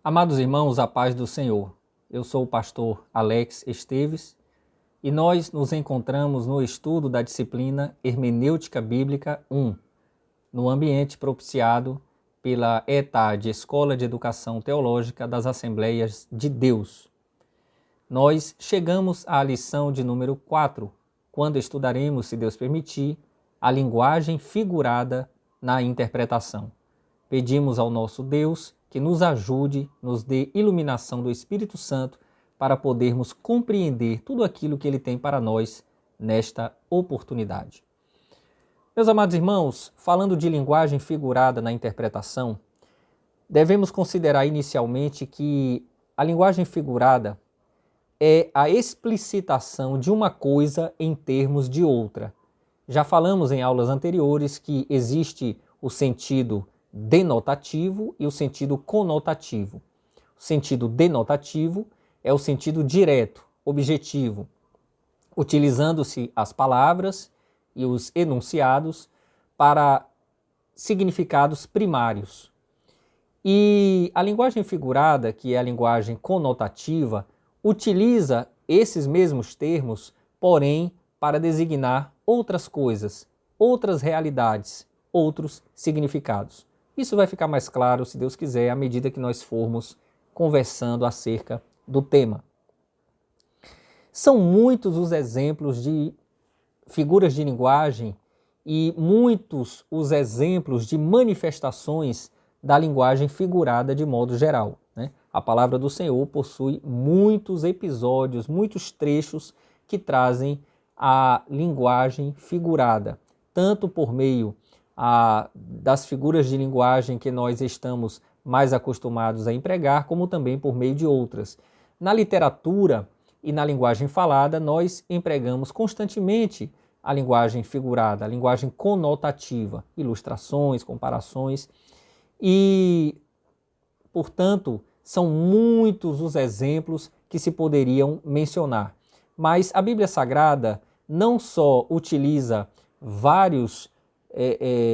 Amados irmãos, a paz do Senhor. Eu sou o pastor Alex Esteves e nós nos encontramos no estudo da disciplina Hermenêutica Bíblica 1, no ambiente propiciado pela ETAD, Escola de Educação Teológica das Assembleias de Deus. Nós chegamos à lição de número 4, quando estudaremos, se Deus permitir, a linguagem figurada na interpretação. Pedimos ao nosso Deus que nos ajude, nos dê iluminação do Espírito Santo para podermos compreender tudo aquilo que Ele tem para nós nesta oportunidade. Meus amados irmãos, falando de linguagem figurada na interpretação, devemos considerar inicialmente que a linguagem figurada é a explicitação de uma coisa em termos de outra. Já falamos em aulas anteriores que existe o sentido denotativo e o sentido conotativo. O sentido denotativo é o sentido direto, objetivo, utilizando-se as palavras e os enunciados para significados primários. E a linguagem figurada, que é a linguagem conotativa, utiliza esses mesmos termos, porém, para designar outras coisas, outras realidades, outros significados. Isso vai ficar mais claro, se Deus quiser, à medida que nós formos conversando acerca do tema. São muitos os exemplos de figuras de linguagem e muitos os exemplos de manifestações da linguagem figurada de modo geral, né? A palavra do Senhor possui muitos episódios, muitos trechos que trazem a linguagem figurada, tanto por meio das figuras de linguagem que nós estamos mais acostumados a empregar, como também por meio de outras. Na literatura e na linguagem falada, nós empregamos constantemente a linguagem figurada, a linguagem conotativa, ilustrações, comparações e, portanto, são muitos os exemplos que se poderiam mencionar. Mas a Bíblia Sagrada não só utiliza vários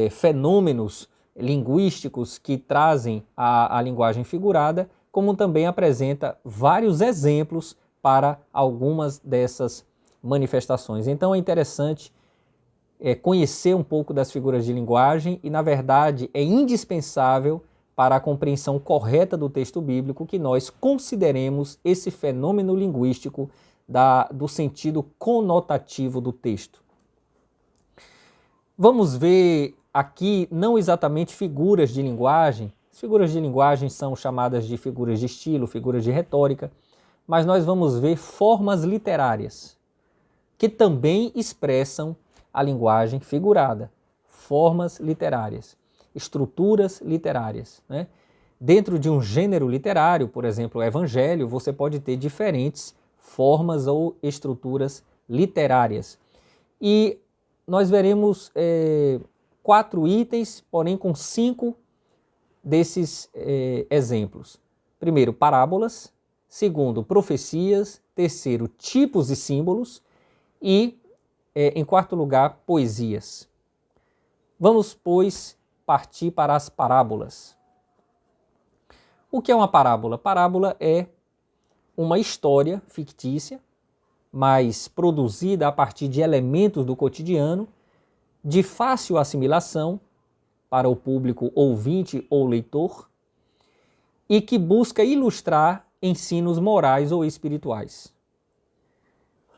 fenômenos linguísticos que trazem a linguagem figurada, como também apresenta vários exemplos para algumas dessas manifestações. Então é interessante conhecer um pouco das figuras de linguagem e, na verdade, é indispensável para a compreensão correta do texto bíblico que nós consideremos esse fenômeno linguístico do sentido conotativo do texto. Vamos ver aqui não exatamente figuras de linguagem. As figuras de linguagem são chamadas de figuras de estilo, figuras de retórica, mas nós vamos ver formas literárias que também expressam a linguagem figurada. Formas literárias, estruturas literárias, né? Dentro de um gênero literário, por exemplo, o evangelho, você pode ter diferentes formas ou estruturas literárias. E nós veremos 4 itens, porém com 5 desses exemplos. Primeiro, parábolas. Segundo, profecias. Terceiro, tipos e símbolos. E, em quarto lugar, poesias. Vamos, pois, partir para as parábolas. O que é uma parábola? Parábola é uma história fictícia, mas produzida a partir de elementos do cotidiano, de fácil assimilação para o público ouvinte ou leitor, e que busca ilustrar ensinos morais ou espirituais.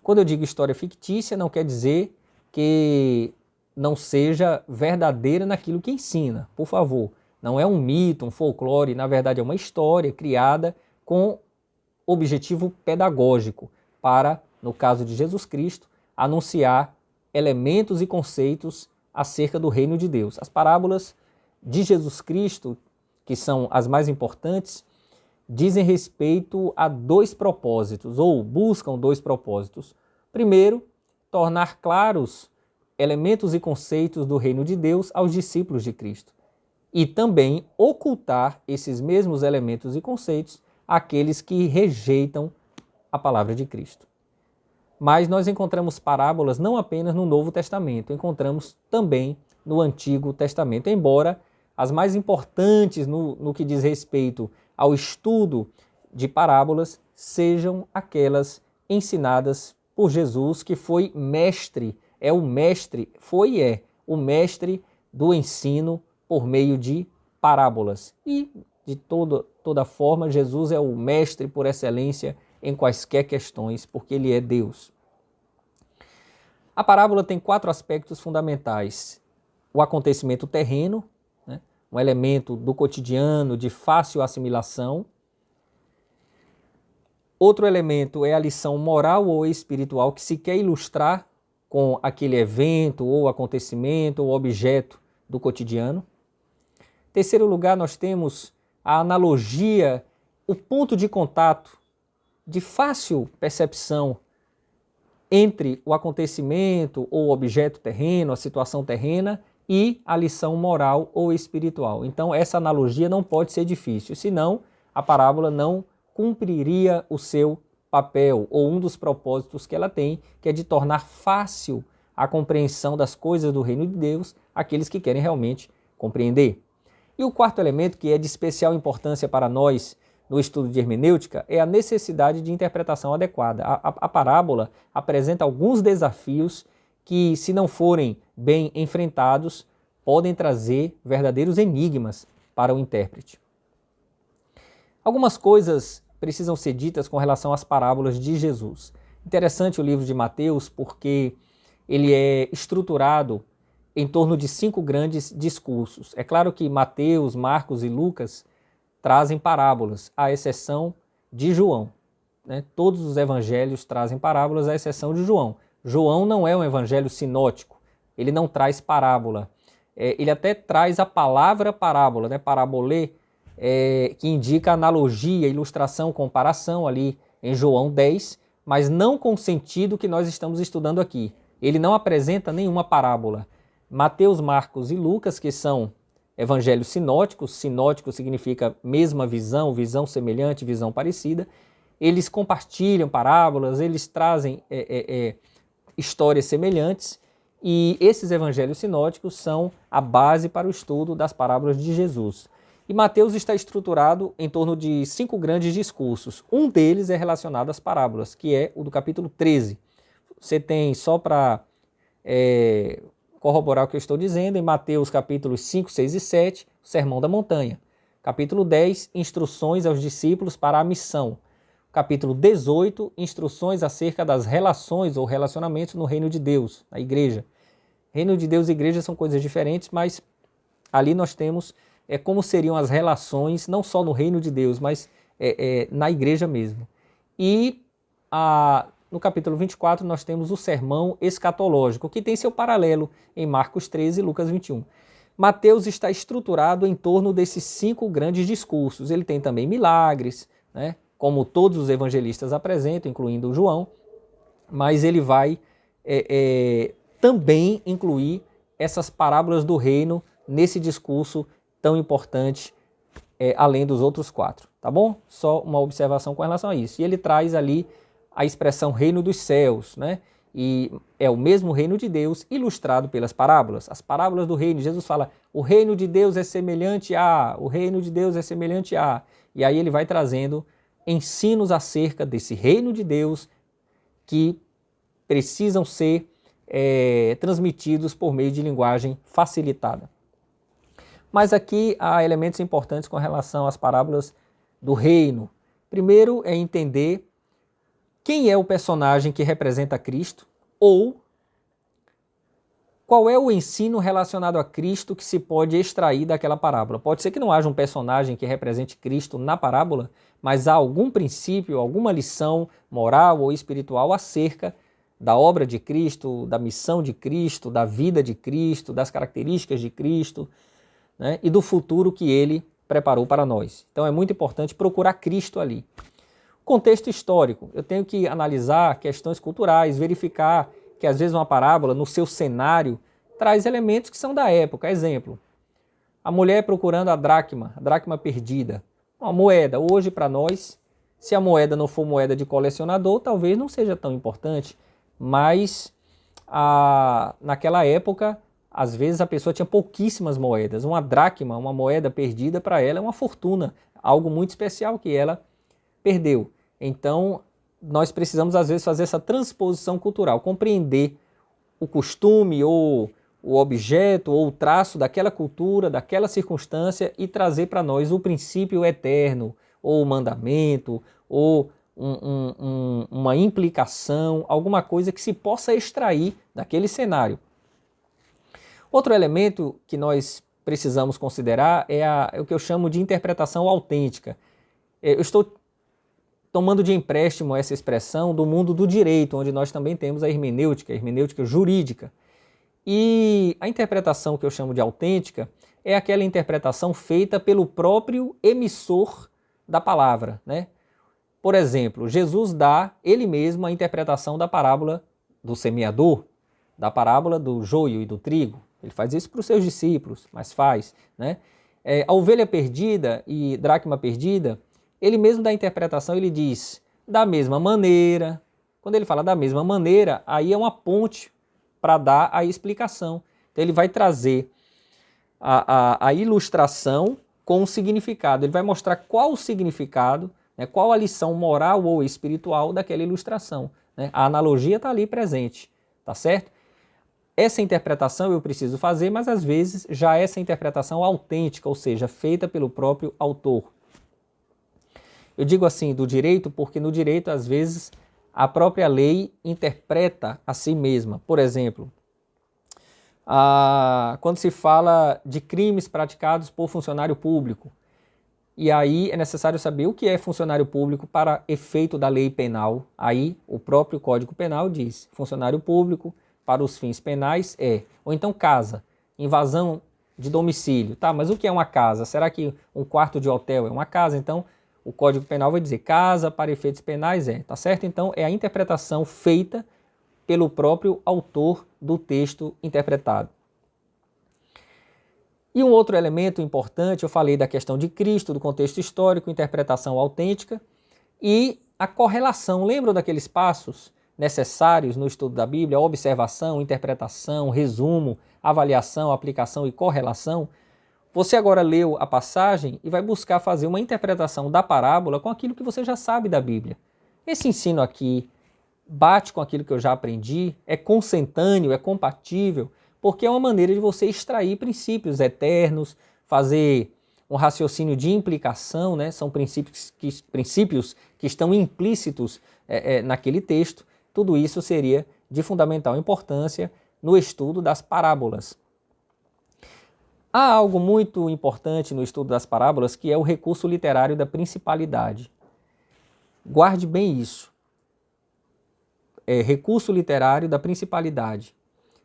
Quando eu digo história fictícia, não quer dizer que não seja verdadeira naquilo que ensina, por favor. Não é um mito, um folclore, na verdade é uma história criada com objetivo pedagógico para, no caso de Jesus Cristo, anunciar elementos e conceitos acerca do reino de Deus. As parábolas de Jesus Cristo, que são as mais importantes, dizem respeito a 2 propósitos, ou buscam 2 propósitos. Primeiro, tornar claros elementos e conceitos do reino de Deus aos discípulos de Cristo. E também ocultar esses mesmos elementos e conceitos àqueles que rejeitam a palavra de Cristo. Mas nós encontramos parábolas não apenas no Novo Testamento, encontramos também no Antigo Testamento, embora as mais importantes no que diz respeito ao estudo de parábolas sejam aquelas ensinadas por Jesus, que foi mestre, é o mestre, foi e é o mestre do ensino por meio de parábolas. E, de toda forma, Jesus é o mestre por excelência em quaisquer questões, porque ele é Deus. A parábola tem 4 aspectos fundamentais: o acontecimento terreno, né, um elemento do cotidiano de fácil assimilação. Outro elemento é a lição moral ou espiritual que se quer ilustrar com aquele evento ou acontecimento ou objeto do cotidiano. Em terceiro lugar, nós temos a analogia, o ponto de contato de fácil percepção entre o acontecimento ou objeto terreno, a situação terrena, e a lição moral ou espiritual. Então, essa analogia não pode ser difícil, senão a parábola não cumpriria o seu papel, ou um dos propósitos que ela tem, que é de tornar fácil a compreensão das coisas do reino de Deus àqueles que querem realmente compreender. E o quarto elemento, que é de especial importância para nós no estudo de hermenêutica, é a necessidade de interpretação adequada. A parábola apresenta alguns desafios que, se não forem bem enfrentados, podem trazer verdadeiros enigmas para o intérprete. Algumas coisas precisam ser ditas com relação às parábolas de Jesus. Interessante o livro de Mateus, porque ele é estruturado em torno de 5 grandes discursos. É claro que Mateus, Marcos e Lucas trazem parábolas, à exceção de João, né? Todos os evangelhos trazem parábolas, à exceção de João. João não é um evangelho sinótico, ele não traz parábola. Ele até traz a palavra parábola, né? Parabolê, que indica analogia, ilustração, comparação ali em João 10, mas não com o sentido que nós estamos estudando aqui. Ele não apresenta nenhuma parábola. Mateus, Marcos e Lucas, que são evangelhos sinóticos, sinótico significa mesma visão, visão semelhante, visão parecida, eles compartilham parábolas, eles trazem histórias semelhantes, e esses evangelhos sinóticos são a base para o estudo das parábolas de Jesus. E Mateus está estruturado em torno de 5 grandes discursos. Um deles é relacionado às parábolas, que é o do capítulo 13. Você tem, só para corroborar o que eu estou dizendo, em Mateus capítulos 5, 6 e 7, o Sermão da Montanha. Capítulo 10, instruções aos discípulos para a missão. Capítulo 18, instruções acerca das relações ou relacionamentos no reino de Deus, na igreja. Reino de Deus e igreja são coisas diferentes, mas ali nós temos como seriam as relações, não só no reino de Deus, mas na igreja mesmo. E no capítulo 24 nós temos o sermão escatológico, que tem seu paralelo em Marcos 13 e Lucas 21. Mateus está estruturado em torno desses 5 grandes discursos. Ele tem também milagres, né, como todos os evangelistas apresentam, incluindo João, mas ele vai também incluir essas parábolas do reino nesse discurso tão importante, além dos outros 4, tá bom? Só uma observação com relação a isso. E ele traz ali a expressão reino dos céus, né? E é o mesmo reino de Deus ilustrado pelas parábolas. As parábolas do reino, Jesus fala, o reino de Deus é semelhante a, o reino de Deus é semelhante a. E aí ele vai trazendo ensinos acerca desse reino de Deus que precisam ser transmitidos por meio de linguagem facilitada. Mas aqui há elementos importantes com relação às parábolas do reino. Primeiro é entender quem é o personagem que representa Cristo, ou qual é o ensino relacionado a Cristo que se pode extrair daquela parábola. Pode ser que não haja um personagem que represente Cristo na parábola, mas há algum princípio, alguma lição moral ou espiritual acerca da obra de Cristo, da missão de Cristo, da vida de Cristo, das características de Cristo, né, e do futuro que ele preparou para nós. Então é muito importante procurar Cristo ali. Contexto histórico, eu tenho que analisar questões culturais, verificar que às vezes uma parábola no seu cenário traz elementos que são da época. Exemplo, a mulher procurando a dracma perdida, uma moeda. Hoje para nós, se a moeda não for moeda de colecionador, talvez não seja tão importante, mas naquela época, às vezes a pessoa tinha pouquíssimas moedas. Uma dracma, uma moeda perdida, para ela é uma fortuna. algo muito especial que ela perdeu. Então, nós precisamos, às vezes, fazer essa transposição cultural, compreender o costume ou o objeto ou o traço daquela cultura, daquela circunstância e trazer para nós o princípio eterno, ou o mandamento, ou uma implicação, alguma coisa que se possa extrair daquele cenário. Outro elemento que nós precisamos considerar é o que eu chamo de interpretação autêntica. Eu estou tomando de empréstimo essa expressão do mundo do direito, onde nós também temos a hermenêutica jurídica. E a interpretação que eu chamo de autêntica é aquela interpretação feita pelo próprio emissor da palavra, né? Por exemplo, Jesus dá ele mesmo a interpretação da parábola do semeador, da parábola do joio e do trigo. Ele faz isso para os seus discípulos, mas faz, né? A ovelha perdida e dracma perdida, ele mesmo dá a interpretação, ele diz da mesma maneira. Quando ele fala da mesma maneira, aí é uma ponte para dar a explicação. Então ele vai trazer a ilustração com o significado. Ele vai mostrar qual o significado, né, qual a lição moral ou espiritual daquela ilustração, né? A analogia está ali presente, tá certo? Essa interpretação eu preciso fazer, mas às vezes já essa interpretação autêntica, ou seja, feita pelo próprio autor. Eu digo assim do direito porque no direito, às vezes, a própria lei interpreta a si mesma. Por exemplo, quando se fala de crimes praticados por funcionário público, e aí é necessário saber o que é funcionário público para efeito da lei penal. Aí o próprio Código Penal diz, funcionário público para os fins penais ou então casa, invasão de domicílio. Tá, mas o que é uma casa? Será que um quarto de hotel é uma casa? Então, o Código Penal vai dizer casa para efeitos penais tá certo? Então, é a interpretação feita pelo próprio autor do texto interpretado. E um outro elemento importante, eu falei da questão de Cristo, do contexto histórico, interpretação autêntica e a correlação. Lembram daqueles passos necessários no estudo da Bíblia? Observação, interpretação, resumo, avaliação, aplicação e correlação. Você agora leu a passagem e vai buscar fazer uma interpretação da parábola com aquilo que você já sabe da Bíblia. Esse ensino aqui bate com aquilo que eu já aprendi, é consentâneo, é compatível, porque é uma maneira de você extrair princípios eternos, fazer um raciocínio de implicação, né? São princípios que estão implícitos naquele texto. Tudo isso seria de fundamental importância no estudo das parábolas. Há algo muito importante no estudo das parábolas que é o recurso literário da principalidade. Guarde bem isso. Recurso literário da principalidade.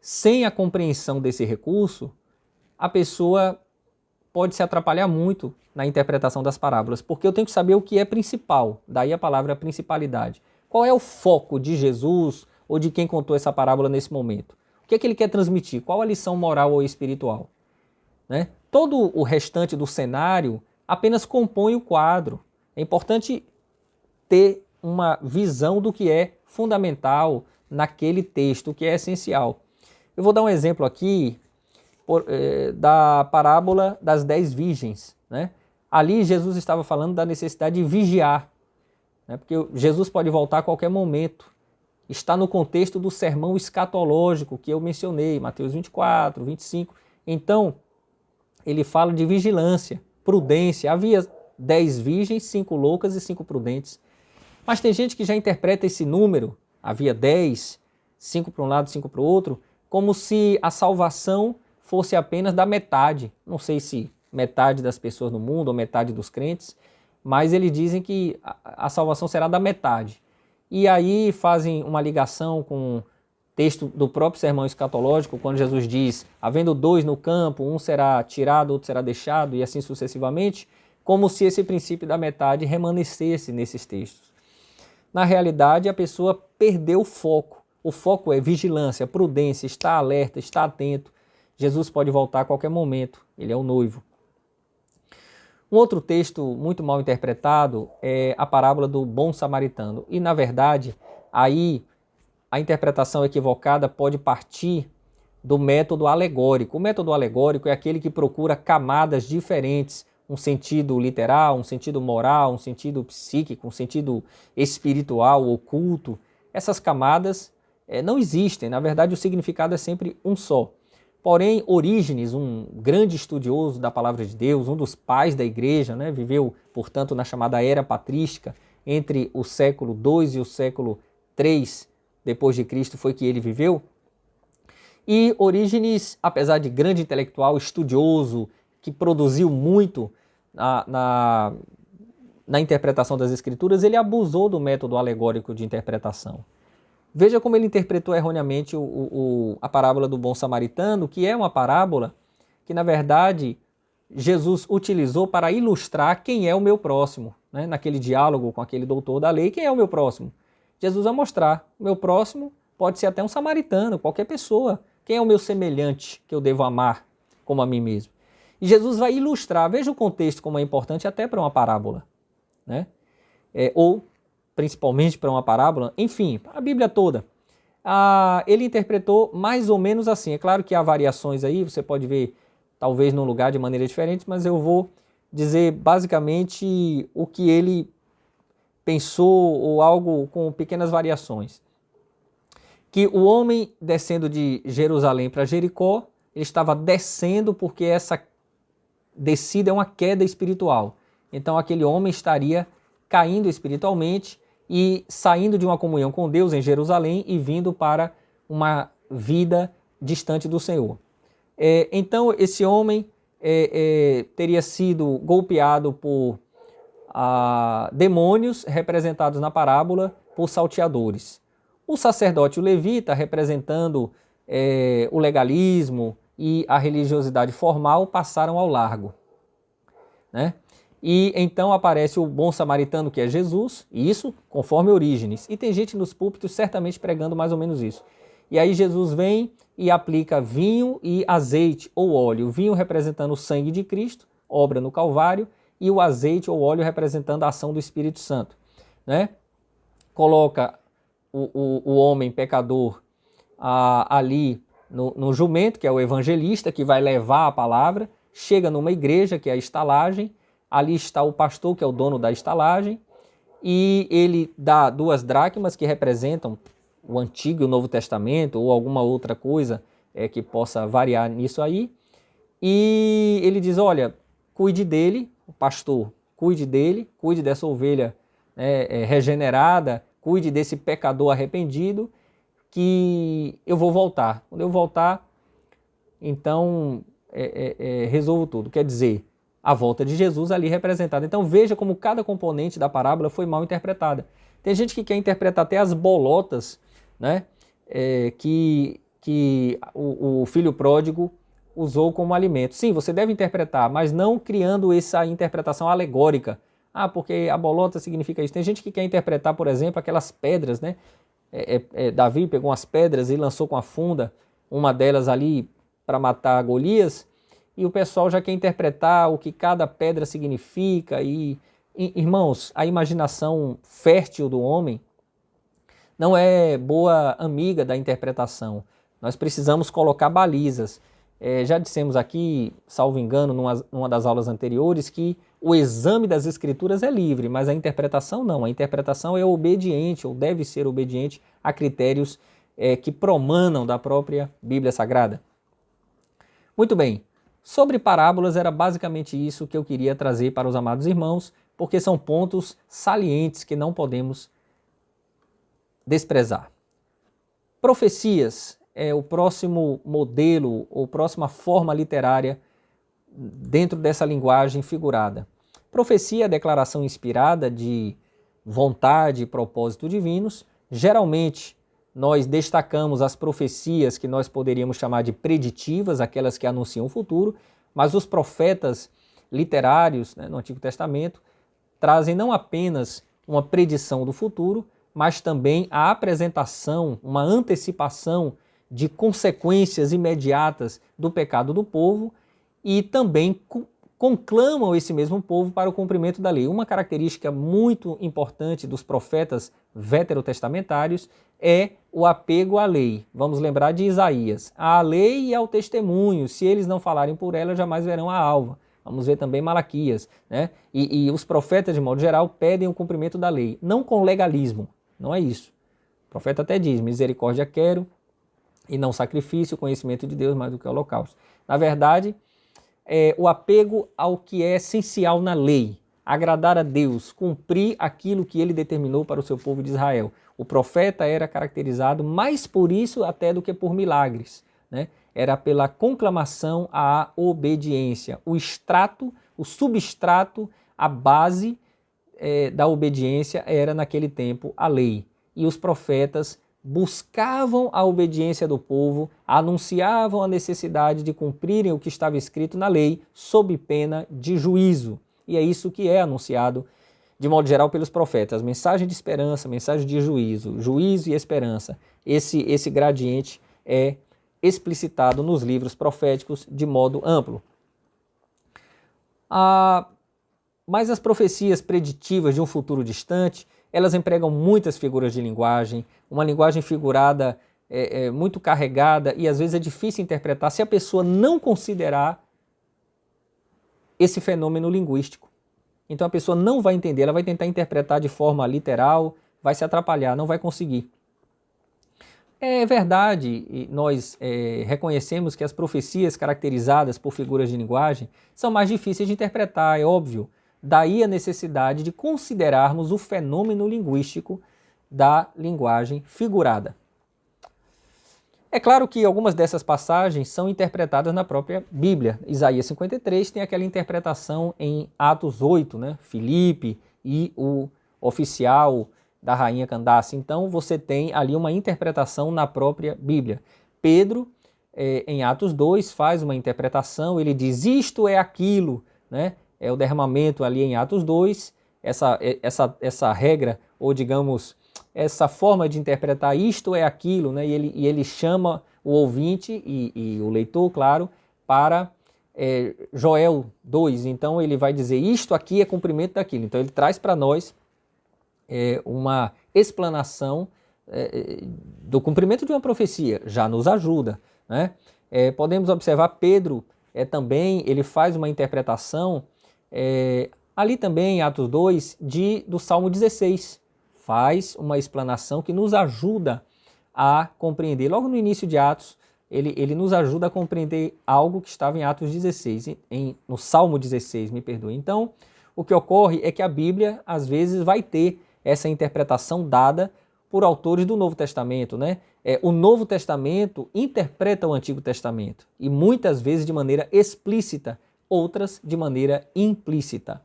Sem a compreensão desse recurso, a pessoa pode se atrapalhar muito na interpretação das parábolas, porque eu tenho que saber o que é principal, daí a palavra principalidade. Qual é o foco de Jesus ou de quem contou essa parábola nesse momento? O que é que ele quer transmitir? Qual a lição moral ou espiritual? Né? Todo o restante do cenário apenas compõe o quadro. É importante ter uma visão do que é fundamental naquele texto, o que é essencial. Eu vou dar um exemplo aqui da parábola das 10 virgens. Né? Ali Jesus estava falando da necessidade de vigiar, né? Porque Jesus pode voltar a qualquer momento. Está no contexto do sermão escatológico que eu mencionei, Mateus 24, 25. Então, ele fala de vigilância, prudência. Havia 10 virgens, 5 loucas e 5 prudentes. Mas tem gente que já interpreta esse número, havia 10, 5 para um lado, 5 para o outro, como se a salvação fosse apenas da metade. Não sei se metade das pessoas no mundo ou metade dos crentes, mas eles dizem que a salvação será da metade. E aí fazem uma ligação com o texto do próprio sermão escatológico, quando Jesus diz, havendo 2 no campo, um será tirado, outro será deixado, e assim sucessivamente, como se esse princípio da metade remanescesse nesses textos. Na realidade, a pessoa perdeu o foco. O foco é vigilância, prudência, estar alerta, estar atento. Jesus pode voltar a qualquer momento, ele é o noivo. Um outro texto muito mal interpretado é a parábola do bom samaritano. E, na verdade, aí a interpretação equivocada pode partir do método alegórico. O método alegórico é aquele que procura camadas diferentes um sentido literal, um sentido moral, um sentido psíquico, um sentido espiritual, oculto. Essas camadas não existem, na verdade o significado é sempre um só. Porém, Orígenes, um grande estudioso da palavra de Deus, um dos pais da igreja, né, viveu, portanto, na chamada era patrística, entre o século II e o século III depois de Cristo foi que ele viveu. E Orígenes, apesar de grande intelectual, estudioso, que produziu muito na interpretação das Escrituras, ele abusou do método alegórico de interpretação. Veja como ele interpretou erroneamente a parábola do bom samaritano, que é uma parábola que, na verdade, Jesus utilizou para ilustrar quem é o meu próximo. Né? Naquele diálogo com aquele doutor da lei, quem é o meu próximo? Jesus vai mostrar, o meu próximo pode ser até um samaritano, qualquer pessoa. Quem é o meu semelhante que eu devo amar como a mim mesmo? E Jesus vai ilustrar, veja o contexto como é importante até para uma parábola, né? Ou principalmente para uma parábola, enfim, a Bíblia toda. Ele interpretou mais ou menos assim. É claro que há variações aí, você pode ver talvez num lugar de maneira diferente, mas eu vou dizer basicamente o que ele pensou ou algo com pequenas variações. Que o homem descendo de Jerusalém para Jericó, ele estava descendo porque essa descida é uma queda espiritual. Então aquele homem estaria caindo espiritualmente e saindo de uma comunhão com Deus em Jerusalém e vindo para uma vida distante do Senhor. Então esse homem teria sido golpeado por demônios representados na parábola por salteadores. O sacerdote e o levita, representando o legalismo e a religiosidade formal, passaram ao largo, né? E então aparece o bom samaritano, que é Jesus, e isso conforme Orígenes. E tem gente nos púlpitos certamente pregando mais ou menos isso. E aí Jesus vem e aplica vinho e azeite ou óleo. O vinho representando o sangue de Cristo, obra no Calvário, e o azeite ou óleo representando a ação do Espírito Santo, né? Coloca o homem pecador ali no jumento, que é o evangelista, que vai levar a palavra, chega numa igreja, que é a estalagem, ali está o pastor, que é o dono da estalagem, e ele dá 2 dracmas que representam o Antigo e o Novo Testamento, ou alguma outra coisa que possa variar nisso aí, e ele diz, olha, cuide dele, o pastor, cuide dele, cuide dessa ovelha regenerada, cuide desse pecador arrependido, que eu vou voltar. Quando eu voltar, então resolvo tudo. Quer dizer, a volta de Jesus ali representada. Então veja como cada componente da parábola foi mal interpretada. Tem gente que quer interpretar até as bolotas, né, que o filho pródigo usou como alimento. Sim, você deve interpretar, mas não criando essa interpretação alegórica. Porque a bolota significa isso. Tem gente que quer interpretar, por exemplo, aquelas pedras, né? Davi pegou umas pedras e lançou com a funda, uma delas ali para matar Golias, e o pessoal já quer interpretar o que cada pedra significa. Irmãos, a imaginação fértil do homem não é boa amiga da interpretação. Nós precisamos colocar balizas. Já dissemos aqui, salvo engano, numa das aulas anteriores, que o exame das Escrituras é livre, mas a interpretação não. A interpretação é obediente, ou deve ser obediente, a critérios que promanam da própria Bíblia Sagrada. Muito bem, sobre parábolas era basicamente isso que eu queria trazer para os amados irmãos, porque são pontos salientes que não podemos desprezar. Profecias é o próximo modelo ou próxima forma literária dentro dessa linguagem figurada. Profecia é a declaração inspirada de vontade e propósito divinos. Geralmente, nós destacamos as profecias que nós poderíamos chamar de preditivas, aquelas que anunciam o futuro, mas os profetas literários, né, no Antigo Testamento trazem não apenas uma predição do futuro, mas também a apresentação, uma antecipação de consequências imediatas do pecado do povo e também conclamam esse mesmo povo para o cumprimento da lei. Uma característica muito importante dos profetas veterotestamentários é o apego à lei. Vamos lembrar de Isaías. À lei e ao testemunho, se eles não falarem por ela, jamais verão a alva. Vamos ver também Malaquias, né? E os profetas, de modo geral, pedem o cumprimento da lei, não com legalismo, não é isso. O profeta até diz, misericórdia quero e não sacrifício, conhecimento de Deus mais do que o holocausto. Na verdade, o apego ao que é essencial na lei, agradar a Deus, cumprir aquilo que ele determinou para o seu povo de Israel. O profeta era caracterizado mais por isso até do que por milagres, né? Era pela conclamação à obediência. O extrato, o substrato, a base da obediência era naquele tempo a lei. E os profetas buscavam a obediência do povo, anunciavam a necessidade de cumprirem o que estava escrito na lei, sob pena de juízo. E é isso que é anunciado, de modo geral, pelos profetas. Mensagem de esperança, mensagem de juízo, juízo e esperança. Esse gradiente é explicitado nos livros proféticos de modo amplo. Mas as profecias preditivas de um futuro distante, elas empregam muitas figuras de linguagem, uma linguagem figurada muito carregada e às vezes é difícil interpretar se a pessoa não considerar esse fenômeno linguístico. Então a pessoa não vai entender, ela vai tentar interpretar de forma literal, vai se atrapalhar, não vai conseguir. É verdade, e nós reconhecemos que as profecias caracterizadas por figuras de linguagem são mais difíceis de interpretar, é óbvio. Daí a necessidade de considerarmos o fenômeno linguístico da linguagem figurada. É claro que algumas dessas passagens são interpretadas na própria Bíblia. Isaías 53 tem aquela interpretação em Atos 8, né? Filipe e o oficial da rainha Candace. Então você tem ali uma interpretação na própria Bíblia. Pedro, em Atos 2, faz uma interpretação, ele diz isto é aquilo, né? É o derramamento ali em Atos 2, essa regra, ou digamos, essa forma de interpretar isto é aquilo, né? E ele chama o ouvinte e o leitor, claro, para Joel 2. Então ele vai dizer isto aqui é cumprimento daquilo. Então ele traz para nós uma explanação do cumprimento de uma profecia, já nos ajuda, né? Podemos observar Pedro também, ele faz uma interpretação ali também em Atos 2 do Salmo 16, faz uma explanação que nos ajuda a compreender. Logo no início de Atos, ele nos ajuda a compreender algo que estava em Atos 16, no Salmo 16, me perdoe. Então, o que ocorre é que a Bíblia, às vezes, vai ter essa interpretação dada por autores do Novo Testamento, né? O Novo Testamento interpreta o Antigo Testamento, e muitas vezes de maneira explícita, outras de maneira implícita.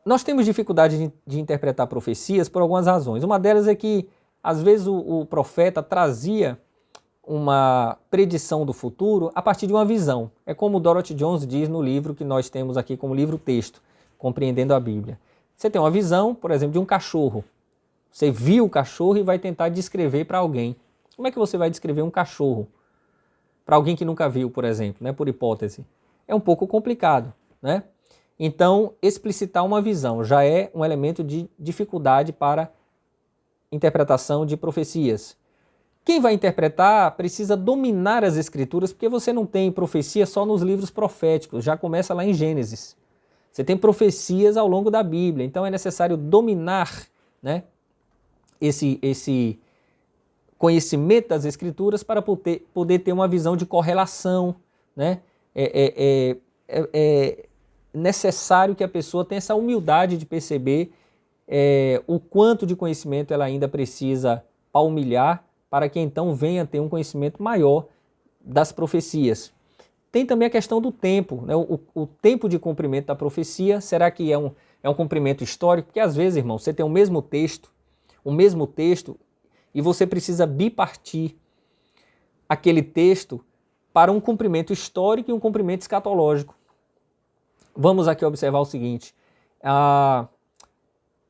Nós temos dificuldade de interpretar profecias por algumas razões. Uma delas é que, às vezes, o profeta trazia uma predição do futuro a partir de uma visão. É como Dorothy Jones diz no livro que nós temos aqui como livro-texto, Compreendendo a Bíblia. Você tem uma visão, por exemplo, de um cachorro. Você viu o cachorro e vai tentar descrever para alguém. Como é que você vai descrever um cachorro? Para alguém que nunca viu, por exemplo, né, por hipótese. É um pouco complicado, né? Então, explicitar uma visão já é um elemento de dificuldade para interpretação de profecias. Quem vai interpretar precisa dominar as escrituras, porque você não tem profecia só nos livros proféticos, já começa lá em Gênesis. Você tem profecias ao longo da Bíblia, então é necessário dominar, né, esse conhecimento das escrituras para poder ter uma visão de correlação, né? É necessário que a pessoa tenha essa humildade de perceber o quanto de conhecimento ela ainda precisa palmilhar para que então venha ter um conhecimento maior das profecias. Tem também a questão do tempo, né? O tempo de cumprimento da profecia, será que é um cumprimento histórico? Porque às vezes, irmão, você tem o mesmo texto, e você precisa bipartir aquele texto para um cumprimento histórico e um cumprimento escatológico. Vamos aqui observar o seguinte,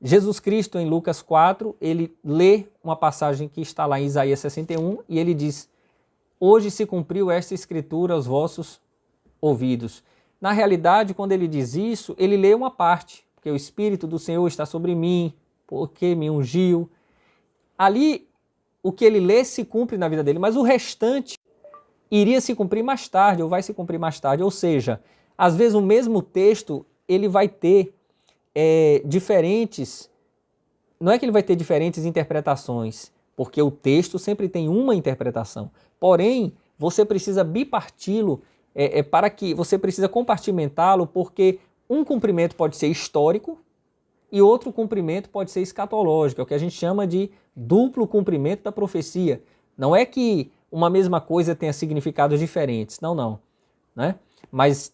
Jesus Cristo, em Lucas 4, ele lê uma passagem que está lá em Isaías 61 e ele diz: hoje se cumpriu esta escritura aos vossos ouvidos. Na realidade, quando ele diz isso, ele lê uma parte, porque o Espírito do Senhor está sobre mim, porque me ungiu. Ali, o que ele lê se cumpre na vida dele, mas o restante iria se cumprir mais tarde, ou vai se cumprir mais tarde. Ou seja, às vezes o mesmo texto, ele vai ter diferentes... Não é que ele vai ter diferentes interpretações, porque o texto sempre tem uma interpretação. Porém, você precisa biparti-lo para que você precisa compartimentá-lo, porque um cumprimento pode ser histórico e outro cumprimento pode ser escatológico, é o que a gente chama de duplo cumprimento da profecia. Não é que uma mesma coisa tenha significados diferentes, não. Né? Mas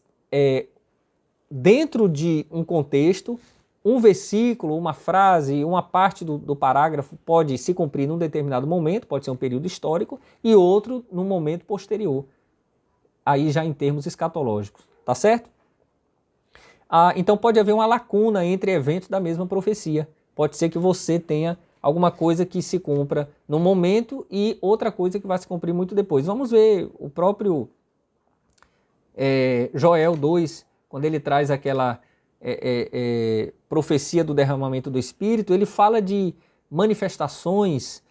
dentro de um contexto, um versículo, uma frase, uma parte do parágrafo pode se cumprir num determinado momento, pode ser um período histórico, e outro num momento posterior. Aí já em termos escatológicos, tá certo? Então pode haver uma lacuna entre eventos da mesma profecia. Pode ser que você tenha alguma coisa que se cumpra no momento e outra coisa que vai se cumprir muito depois. Vamos ver o próprio Joel 2, quando ele traz aquela profecia do derramamento do Espírito, ele fala de manifestações,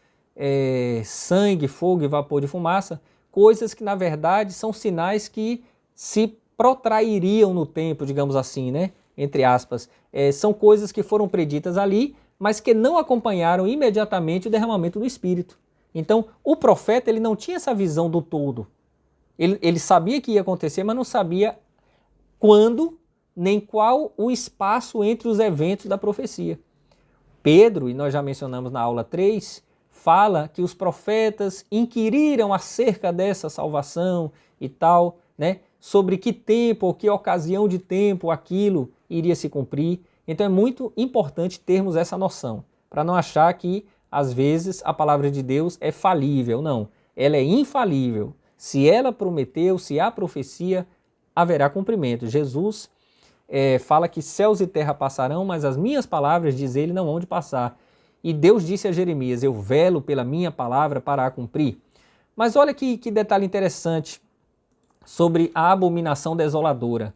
sangue, fogo e vapor de fumaça, coisas que na verdade são sinais que se protrairiam no tempo, digamos assim, né? Entre aspas. São coisas que foram preditas ali, mas que não acompanharam imediatamente o derramamento do Espírito. Então, o profeta ele não tinha essa visão do todo. Ele sabia que ia acontecer, mas não sabia quando nem qual o espaço entre os eventos da profecia. Pedro, e nós já mencionamos na aula 3, fala que os profetas inquiriram acerca dessa salvação e tal, né? Sobre que tempo ou que ocasião de tempo aquilo iria se cumprir. Então é muito importante termos essa noção, para não achar que, às vezes, a palavra de Deus é falível. Não, ela é infalível. Se ela prometeu, se há profecia, haverá cumprimento. Jesus fala que céus e terra passarão, mas as minhas palavras, diz ele, não hão de passar. E Deus disse a Jeremias, eu velo pela minha palavra para a cumprir. Mas olha que detalhe interessante sobre a abominação desoladora.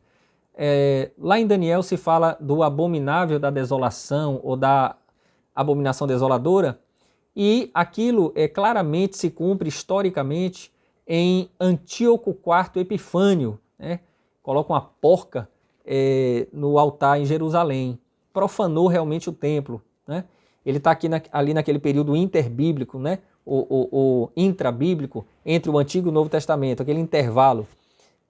Lá em Daniel se fala do abominável da desolação ou da abominação desoladora, e aquilo claramente se cumpre historicamente em Antíoco IV Epifânio, né? Coloca uma porca no altar em Jerusalém, profanou realmente o templo, né? Ele está ali naquele período interbíblico, né? o intrabíblico, entre o Antigo e o Novo Testamento, aquele intervalo.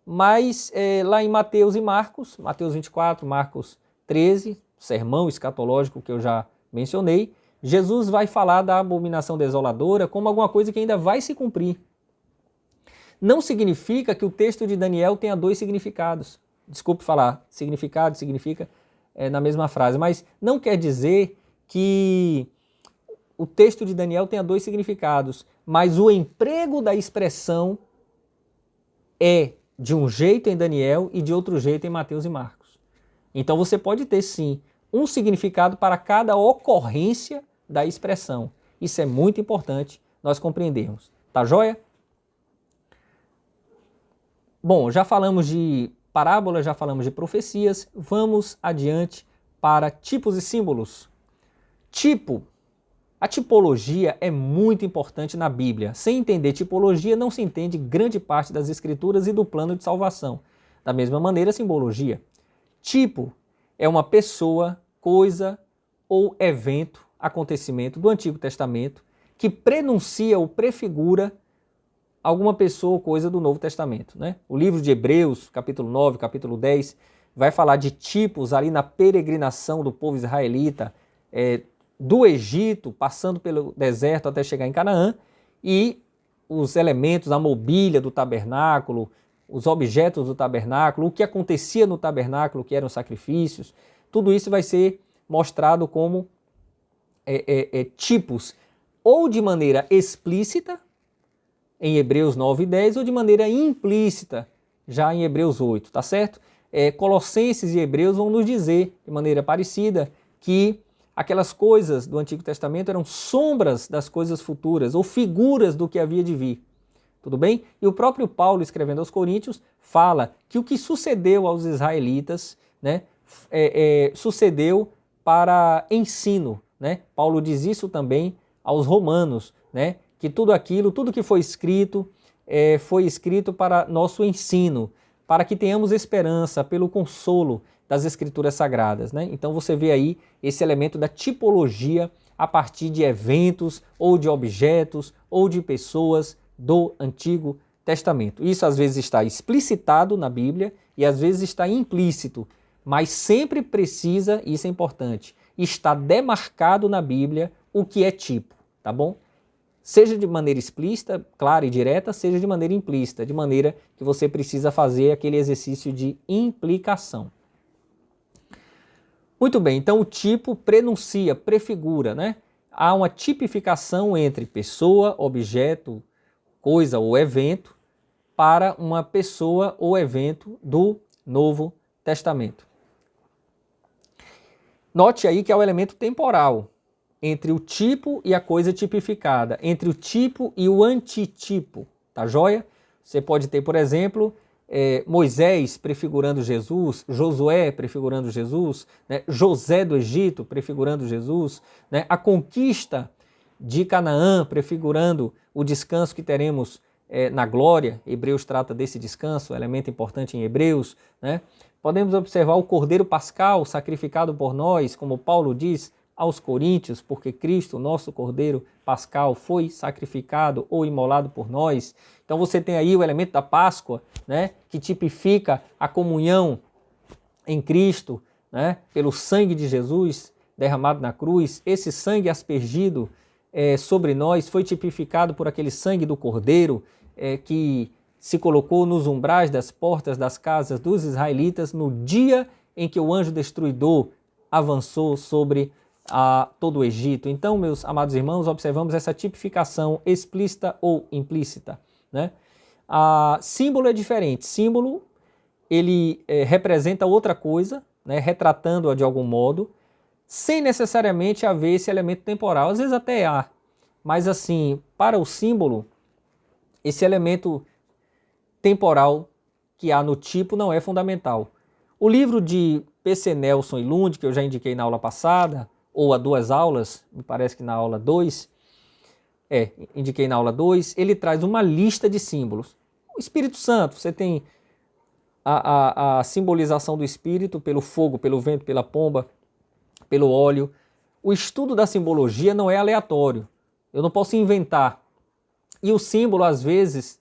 Mas lá em Mateus e Marcos, Mateus 24, Marcos 13, sermão escatológico que eu já mencionei, Jesus vai falar da abominação desoladora como alguma coisa que ainda vai se cumprir. Não significa que o texto de Daniel tenha dois significados. Desculpe falar, significado significa na mesma frase, mas não quer dizer que o texto de Daniel tenha dois significados, mas o emprego da expressão é de um jeito em Daniel e de outro jeito em Mateus e Marcos. Então você pode ter sim um significado para cada ocorrência da expressão. Isso é muito importante nós compreendermos. Tá joia? Bom, já falamos de parábolas, já falamos de profecias, vamos adiante para tipos e símbolos. Tipo. A tipologia é muito importante na Bíblia. Sem entender tipologia, não se entende grande parte das Escrituras e do plano de salvação. Da mesma maneira, simbologia. Tipo é uma pessoa, coisa ou evento, acontecimento do Antigo Testamento que prenuncia ou prefigura alguma pessoa ou coisa do Novo Testamento, né? O livro de Hebreus, capítulo 9, capítulo 10, vai falar de tipos ali na peregrinação do povo israelita, do Egito, passando pelo deserto até chegar em Canaã, e os elementos, a mobília do tabernáculo, os objetos do tabernáculo, o que acontecia no tabernáculo, que eram sacrifícios, tudo isso vai ser mostrado como tipos, ou de maneira explícita, em Hebreus 9 e 10, ou de maneira implícita, já em Hebreus 8, tá certo? Colossenses e Hebreus vão nos dizer, de maneira parecida, que aquelas coisas do Antigo Testamento eram sombras das coisas futuras, ou figuras do que havia de vir. Tudo bem? E o próprio Paulo, escrevendo aos Coríntios, fala que o que sucedeu aos israelitas, né, sucedeu para ensino. Né? Paulo diz isso também aos romanos, né, que tudo aquilo, tudo que foi escrito, foi escrito para nosso ensino, para que tenhamos esperança pelo consolo das Escrituras Sagradas, né? Então você vê aí esse elemento da tipologia a partir de eventos, ou de objetos, ou de pessoas do Antigo Testamento. Isso às vezes está explicitado na Bíblia e às vezes está implícito, mas sempre precisa, isso é importante, está demarcado na Bíblia o que é tipo, tá bom? Seja de maneira explícita, clara e direta, seja de maneira implícita, de maneira que você precisa fazer aquele exercício de implicação. Muito bem, então o tipo prenuncia, prefigura, né? Há uma tipificação entre pessoa, objeto, coisa ou evento para uma pessoa ou evento do Novo Testamento. Note aí que é o elemento temporal entre o tipo e a coisa tipificada, entre o tipo e o antitipo, tá joia? Você pode ter, por exemplo, Moisés prefigurando Jesus, Josué prefigurando Jesus, né? José do Egito prefigurando Jesus, né? A conquista de Canaã prefigurando o descanso que teremos na glória. Hebreus trata desse descanso, elemento importante em Hebreus, né? Podemos observar o Cordeiro Pascal sacrificado por nós, como Paulo diz aos Coríntios, porque Cristo, nosso Cordeiro Pascal, foi sacrificado ou imolado por nós. Então você tem aí o elemento da Páscoa, né, que tipifica a comunhão em Cristo, né, pelo sangue de Jesus derramado na cruz. Esse sangue aspergido sobre nós foi tipificado por aquele sangue do Cordeiro que se colocou nos umbrais das portas das casas dos israelitas no dia em que o anjo destruidor avançou sobre todo o Egito. Então, meus amados irmãos, observamos essa tipificação explícita ou implícita, né? Símbolo é diferente. Símbolo, ele representa outra coisa, né, retratando-a de algum modo, sem necessariamente haver esse elemento temporal. Às vezes até há, mas assim, para o símbolo, esse elemento temporal que há no tipo não é fundamental. O livro de P.C. Nelson e Lund, que eu já indiquei na aula passada, ou há 2 aulas, me parece que na aula 2, indiquei na aula 2, ele traz uma lista de símbolos. O Espírito Santo, você tem a simbolização do Espírito pelo fogo, pelo vento, pela pomba, pelo óleo. O estudo da simbologia não é aleatório, eu não posso inventar. E o símbolo, às vezes,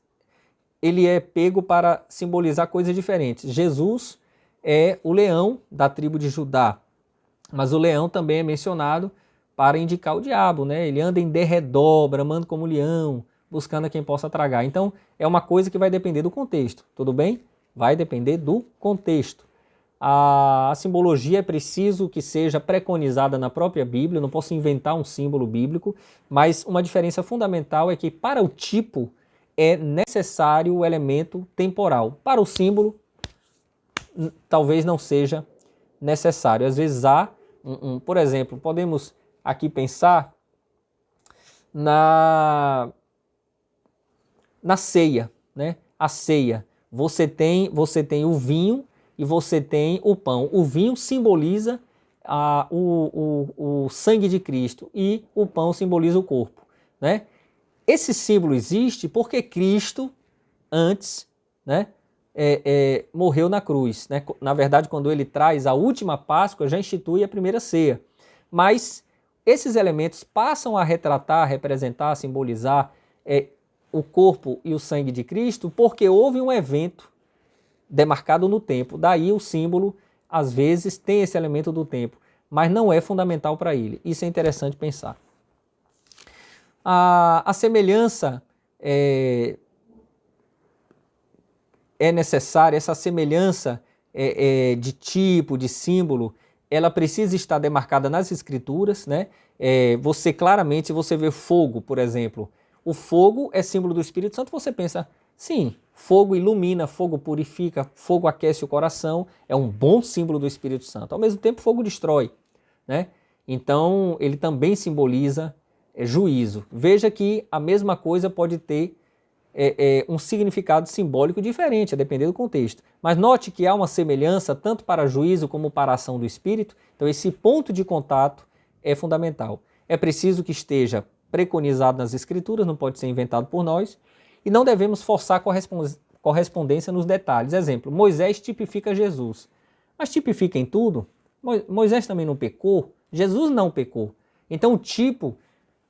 ele é pego para simbolizar coisas diferentes. Jesus é o leão da tribo de Judá, mas o leão também é mencionado para indicar o diabo, né? Ele anda em derredor, bramando como leão, buscando a quem possa tragar. Então, é uma coisa que vai depender do contexto, tudo bem? Vai depender do contexto. A simbologia é preciso que seja preconizada na própria Bíblia, eu não posso inventar um símbolo bíblico, mas uma diferença fundamental é que para o tipo é necessário o elemento temporal. Para o símbolo, talvez não seja necessário. Às vezes há, por exemplo, podemos aqui pensar na ceia, né? A ceia. Você tem o vinho e você tem o pão. O vinho simboliza o sangue de Cristo e o pão simboliza o corpo, né? Esse símbolo existe porque Cristo, antes, né, morreu na cruz, né? Na verdade, quando ele traz a última Páscoa, já institui a primeira ceia. Mas esses elementos passam a retratar, a representar, a simbolizar o corpo e o sangue de Cristo porque houve um evento demarcado no tempo. Daí o símbolo, às vezes, tem esse elemento do tempo, mas não é fundamental para ele. Isso é interessante pensar. A semelhança é necessária, essa semelhança de tipo, de símbolo, ela precisa estar demarcada nas Escrituras, né? Você claramente, se você vê fogo, por exemplo, o fogo é símbolo do Espírito Santo, você pensa, sim, fogo ilumina, fogo purifica, fogo aquece o coração, é um bom símbolo do Espírito Santo. Ao mesmo tempo, fogo destrói, né? Então, ele também simboliza juízo. Veja que a mesma coisa pode ter um significado simbólico diferente, a depender do contexto. Mas note que há uma semelhança tanto para juízo como para a ação do Espírito. Então, esse ponto de contato é fundamental. É preciso que esteja preconizado nas Escrituras, não pode ser inventado por nós. E não devemos forçar correspondência nos detalhes. Exemplo, Moisés tipifica Jesus. Mas tipifica em tudo? Moisés também não pecou? Jesus não pecou. Então o tipo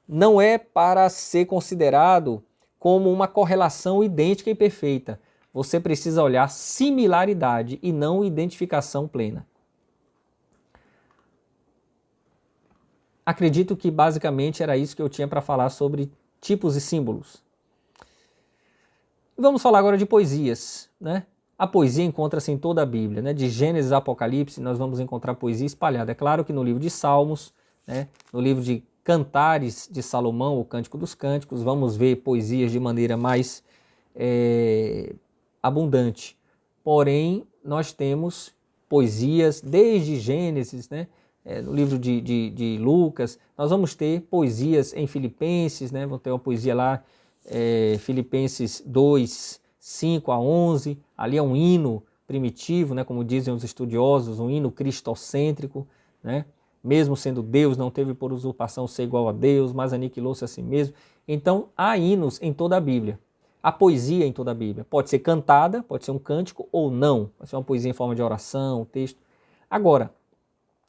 não é para ser considerado como uma correlação idêntica e perfeita. Você precisa olhar similaridade e não identificação plena. Acredito que basicamente era isso que eu tinha para falar sobre tipos e símbolos. Vamos falar agora de poesias, né? A poesia encontra-se em toda a Bíblia, né? De Gênesis a Apocalipse nós vamos encontrar poesia espalhada. É claro que no livro de Salmos, né? No livro de Cantares de Salomão, o Cântico dos Cânticos, vamos ver poesias de maneira mais abundante. Porém, nós temos poesias desde Gênesis, né? No livro de Lucas, nós vamos ter poesias em Filipenses, né? Vamos ter uma poesia lá, Filipenses 2, 5 a 11, ali é um hino primitivo, né? Como dizem os estudiosos, um hino cristocêntrico, né? Mesmo sendo Deus, não teve por usurpação ser igual a Deus, mas aniquilou-se a si mesmo. Então, há hinos em toda a Bíblia. Há poesia em toda a Bíblia. Pode ser cantada, pode ser um cântico ou não. Pode ser uma poesia em forma de oração, texto. Agora,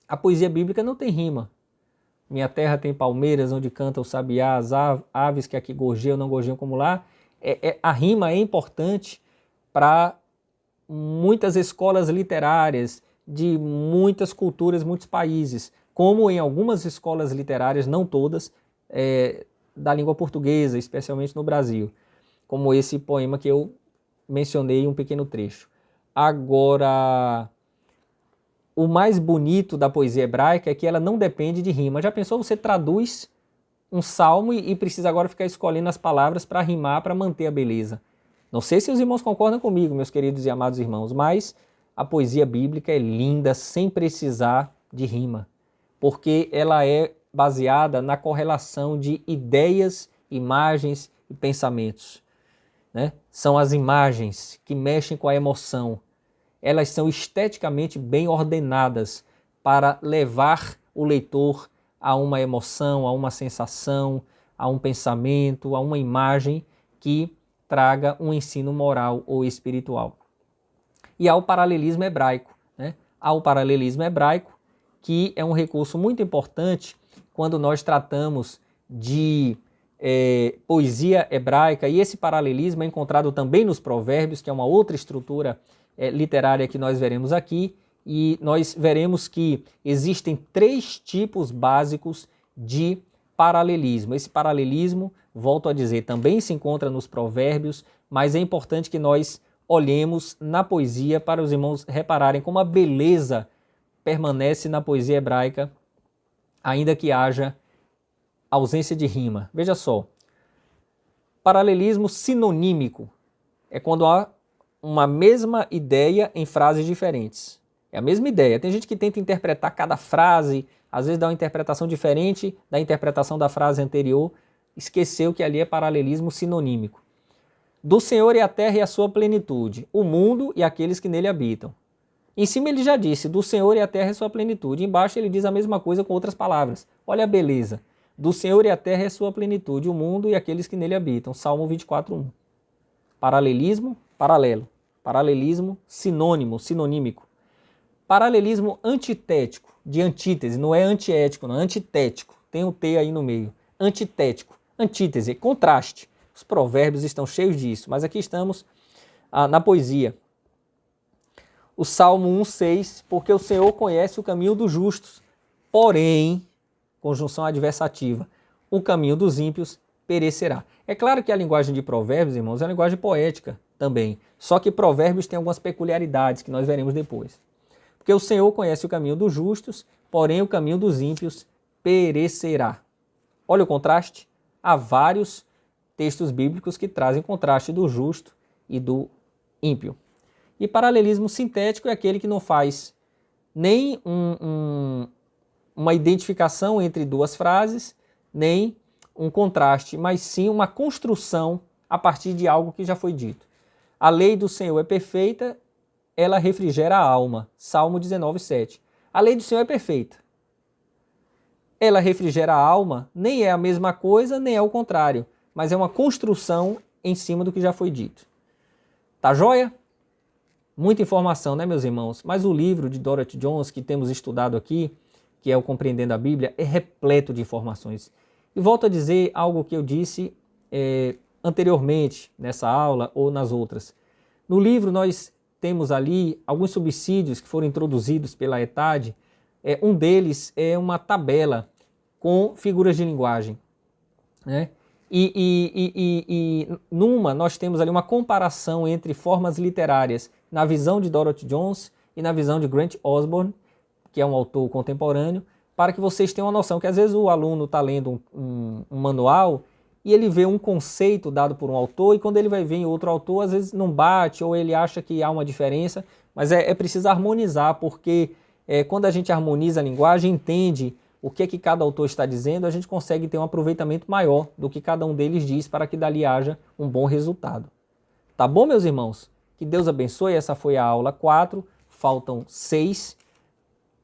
a poesia bíblica não tem rima. Minha terra tem palmeiras onde canta o sabiá, as aves que aqui gorjeiam, não gorjeiam como lá. A rima é importante para muitas escolas literárias de muitas culturas, muitos países, como em algumas escolas literárias, não todas, da língua portuguesa, especialmente no Brasil, como esse poema que eu mencionei um pequeno trecho. Agora, o mais bonito da poesia hebraica é que ela não depende de rima. Já pensou, você traduz um salmo e precisa agora ficar escolhendo as palavras para rimar, para manter a beleza. Não sei se os irmãos concordam comigo, meus queridos e amados irmãos, mas a poesia bíblica é linda sem precisar de rima, porque ela é baseada na correlação de ideias, imagens e pensamentos, né? São as imagens que mexem com a emoção. Elas são esteticamente bem ordenadas para levar o leitor a uma emoção, a uma sensação, a um pensamento, a uma imagem que traga um ensino moral ou espiritual. E há o paralelismo hebraico, né? Há o paralelismo hebraico, que é um recurso muito importante quando nós tratamos de poesia hebraica, e esse paralelismo é encontrado também nos provérbios, que é uma outra estrutura literária que nós veremos aqui, e nós veremos que existem 3 tipos básicos de paralelismo. Esse paralelismo, volto a dizer, também se encontra nos provérbios, mas é importante que nós olhemos na poesia para os irmãos repararem como a beleza permanece na poesia hebraica, ainda que haja ausência de rima. Veja só, paralelismo sinonímico é quando há uma mesma ideia em frases diferentes. É a mesma ideia. Tem gente que tenta interpretar cada frase, às vezes dá uma interpretação diferente da interpretação da frase anterior, esqueceu que ali é paralelismo sinonímico. Do Senhor é a terra e a sua plenitude, o mundo e aqueles que nele habitam. Em cima ele já disse, do Senhor é a terra e a sua plenitude. Embaixo ele diz a mesma coisa com outras palavras. Olha a beleza. Do Senhor é a terra e a sua plenitude, o mundo e aqueles que nele habitam. Salmo 24:1. Paralelismo, paralelo. Paralelismo, sinônimo, sinonímico. Paralelismo antitético, de antítese, não é antiético, não é antitético. Tem um T aí no meio. Antitético, antítese, contraste. Os provérbios estão cheios disso, mas aqui estamos na poesia. O Salmo 1:6, porque o Senhor conhece o caminho dos justos, porém, conjunção adversativa, o caminho dos ímpios perecerá. É claro que a linguagem de provérbios, irmãos, é uma linguagem poética também, só que provérbios tem algumas peculiaridades que nós veremos depois. Porque o Senhor conhece o caminho dos justos, porém o caminho dos ímpios perecerá. Olha o contraste. Há vários textos bíblicos que trazem contraste do justo e do ímpio. E paralelismo sintético é aquele que não faz nem uma identificação entre duas frases, nem um contraste, mas sim uma construção a partir de algo que já foi dito. A lei do Senhor é perfeita, ela refrigera a alma. Salmo 19:7. A lei do Senhor é perfeita. Ela refrigera a alma, nem é a mesma coisa, nem é o contrário, mas é uma construção em cima do que já foi dito. Tá joia? Muita informação, né, meus irmãos? Mas o livro de Dorothy Jones que temos estudado aqui, que é o Compreendendo a Bíblia, é repleto de informações. E volto a dizer algo que eu disse anteriormente nessa aula ou nas outras. No livro nós temos ali alguns subsídios que foram introduzidos pela ETAD. Um deles é uma tabela com figuras de linguagem, né? E numa nós temos ali uma comparação entre formas literárias na visão de Dorothy Jones e na visão de Grant Osborne, que é um autor contemporâneo, para que vocês tenham uma noção que às vezes o aluno está lendo um manual e ele vê um conceito dado por um autor e quando ele vai ver em outro autor, às vezes não bate ou ele acha que há uma diferença, mas é preciso harmonizar, porque quando a gente harmoniza a linguagem, entende o que é que cada autor está dizendo, a gente consegue ter um aproveitamento maior do que cada um deles diz para que dali haja um bom resultado. Tá bom, meus irmãos? Que Deus abençoe. Essa foi a aula 4, faltam 6.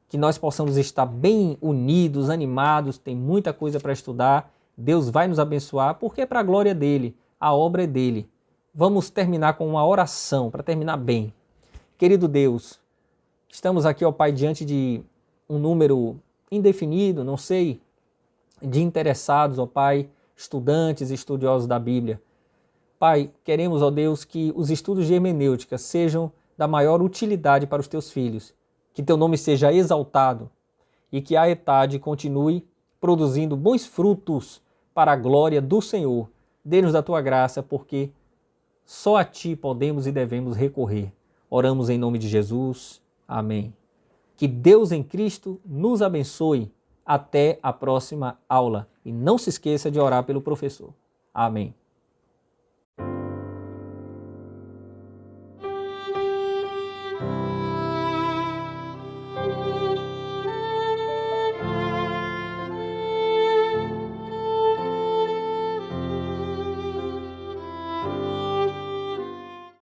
Que nós possamos estar bem unidos, animados, tem muita coisa para estudar. Deus vai nos abençoar, porque é para a glória dele, a obra é dele. Vamos terminar com uma oração, para terminar bem. Querido Deus, estamos aqui, ó Pai, diante de um número indefinido, não sei, de interessados, ó Pai, estudantes e estudiosos da Bíblia. Pai, queremos, ó Deus, que os estudos de hermenêutica sejam da maior utilidade para os teus filhos, que teu nome seja exaltado e que a ETAD continue produzindo bons frutos para a glória do Senhor. Dê-nos da tua graça, porque só a ti podemos e devemos recorrer. Oramos em nome de Jesus. Amém. Que Deus em Cristo nos abençoe. Até a próxima aula. E não se esqueça de orar pelo professor. Amém.